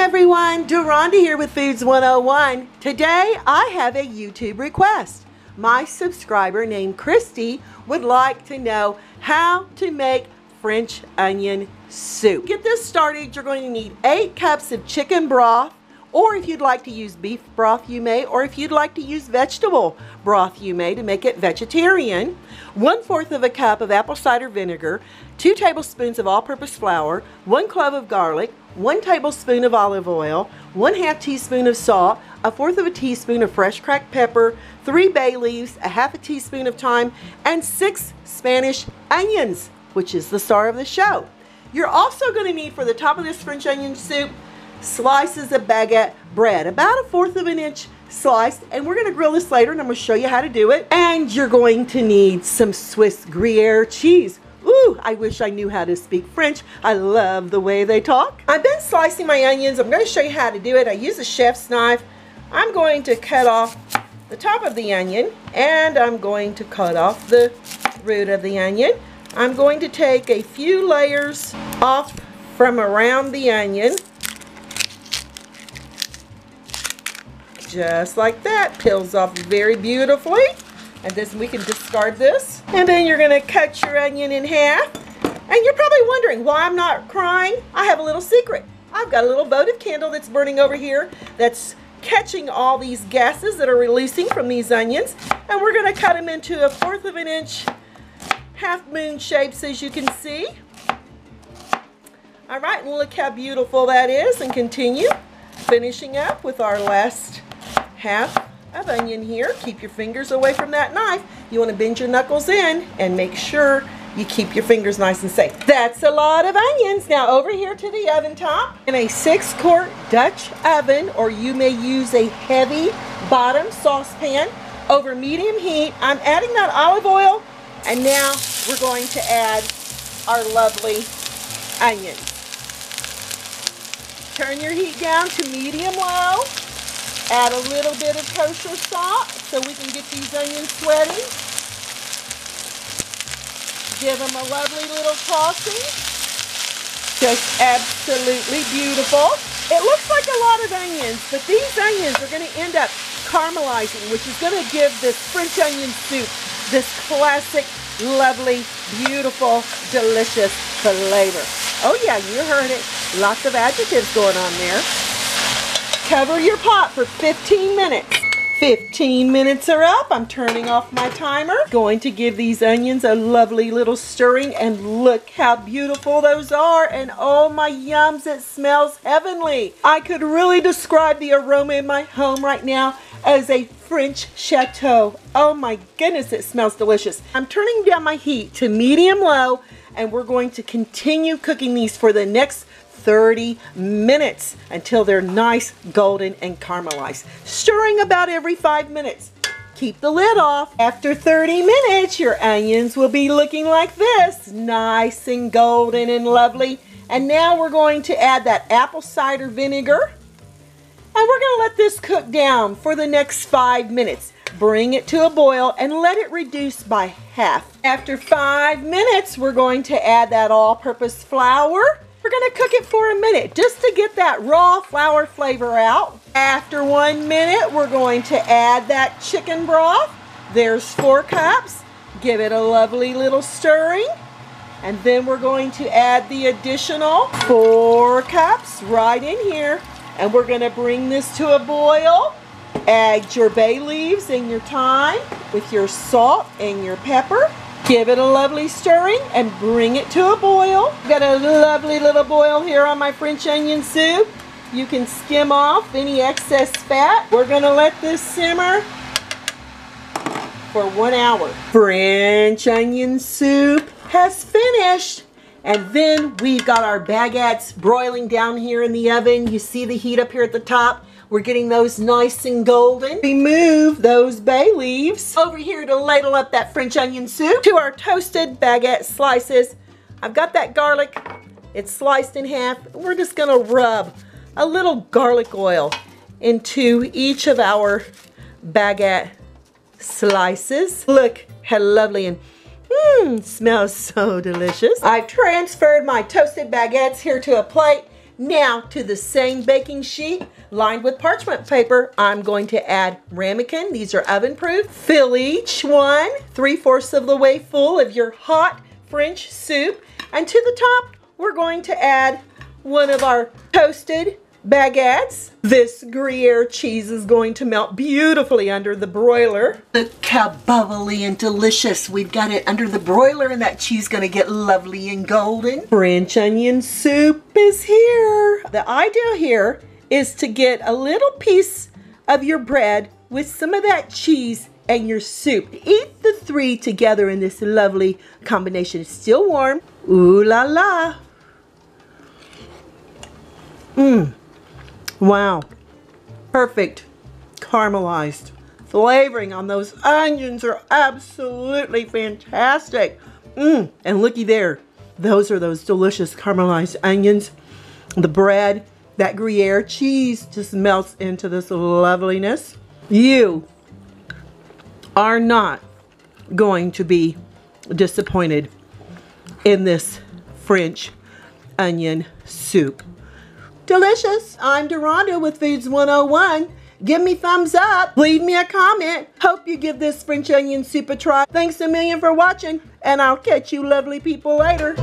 everyone, Duranda here with Foods 101. Today I have a YouTube request. My subscriber named Christy would like to know how to make French onion soup. To get this started, you're going to need 8 cups of chicken broth, or if you'd like to use beef broth you may, or if you'd like to use vegetable broth you may to make it vegetarian. 1/4 of a cup of apple cider vinegar, 2 tablespoons of all-purpose flour, 1 clove of garlic, 1 tablespoon of olive oil, 1/2 teaspoon of salt, 1/4 of a teaspoon of fresh cracked pepper, 3 bay leaves, 1/2 teaspoon of thyme, and 6 Spanish onions, which is the star of the show. You're also going to need, for the top of this French onion soup, slices of baguette bread, about 1/4 of an inch sliced, and we're going to grill this later and I'm going to show you how to do it. And you're going to need some Swiss Gruyere cheese. Ooh, I wish I knew how to speak French. I love the way they talk. I've been slicing my onions. I'm going to show you how to do it. I use a chef's knife. I'm going to cut off the top of the onion, and I'm going to cut off the root of the onion. I'm going to take a few layers off from around the onion. Just like that. Peels off very beautifully. And then we can discard this. And then you're going to cut your onion in half. And you're probably wondering why I'm not crying. I have a little secret. I've got a little votive candle that's burning over here that's catching all these gases that are releasing from these onions. And we're going to cut them into 1/4 of an inch half moon shapes, as you can see. All right, and look how beautiful that is. And continue finishing up with our last half of onion here. Keep your fingers away from that knife. You want to bend your knuckles in and make sure you keep your fingers nice and safe. That's a lot of onions. Now over here to the oven top. In a 6-quart Dutch oven, or you may use a heavy bottom saucepan over medium heat, I'm adding that olive oil, and now we're going to add our lovely onions. Turn your heat down to medium low. Add a little bit of kosher salt so we can get these onions sweating. Give them a lovely little tossing. Just absolutely beautiful. It looks like a lot of onions, but these onions are going to end up caramelizing, which is going to give this French onion soup this classic, lovely, beautiful, delicious flavor. Oh yeah, you heard it. Lots of adjectives going on there. Cover your pot for 15 minutes. 15 minutes are up. I'm turning off my timer. Going to give these onions a lovely little stirring, and look how beautiful those are. And oh my yums, it smells heavenly. I could really describe the aroma in my home right now as a French chateau. Oh my goodness, it smells delicious. I'm turning down my heat to medium low, and we're going to continue cooking these for the next 30 minutes until they're nice, golden, and caramelized. Stirring about every 5 minutes. Keep the lid off. After 30 minutes, your onions will be looking like this. Nice and golden and lovely. And now we're going to add that apple cider vinegar. And we're going to let this cook down for the next 5 minutes. Bring it to a boil and let it reduce by half. After 5 minutes, we're going to add that all-purpose flour. We're going to cook it for a minute just to get that raw flour flavor out. After 1 minute, we're going to add that chicken broth. There's 4 cups. Give it a lovely little stirring. And then we're going to add the additional 4 cups right in here. And we're going to bring this to a boil. Add your bay leaves and your thyme with your salt and your pepper. Give it a lovely stirring and bring it to a boil. Got a lovely little boil here on my French onion soup. You can skim off any excess fat. We're going to let this simmer for 1 hour. French onion soup has finished. And then we've got our baguettes broiling down here in the oven. You see the heat up here at the top. We're getting those nice and golden. Remove those bay leaves. Over here to ladle up that French onion soup to our toasted baguette slices. I've got that garlic. It's sliced in half. We're just gonna rub a little garlic oil into each of our baguette slices. Look how lovely and smells so delicious. I've transferred my toasted baguettes here to a plate. Now to the same baking sheet lined with parchment paper, I'm going to add ramekin. These are oven proof. Fill each one 3/4 of the way full of your hot French soup. And to the top, we're going to add one of our toasted baguettes. This Gruyere cheese is going to melt beautifully under the broiler. Look how bubbly and delicious. We've got it under the broiler and that cheese is going to get lovely and golden. French onion soup is here. The idea here is to get a little piece of your bread with some of that cheese and your soup. Eat the three together in this lovely combination. It's still warm. Ooh la la. Mmm. Wow, perfect caramelized flavoring on those onions are absolutely fantastic. And looky there, those are those delicious caramelized onions. The bread, that Gruyere cheese just melts into this loveliness. You are not going to be disappointed in this French onion soup. Delicious. I'm Deronda with Foods 101. Give me thumbs up. Leave me a comment. Hope you give this French onion soup a try. Thanks a million for watching, and I'll catch you lovely people later.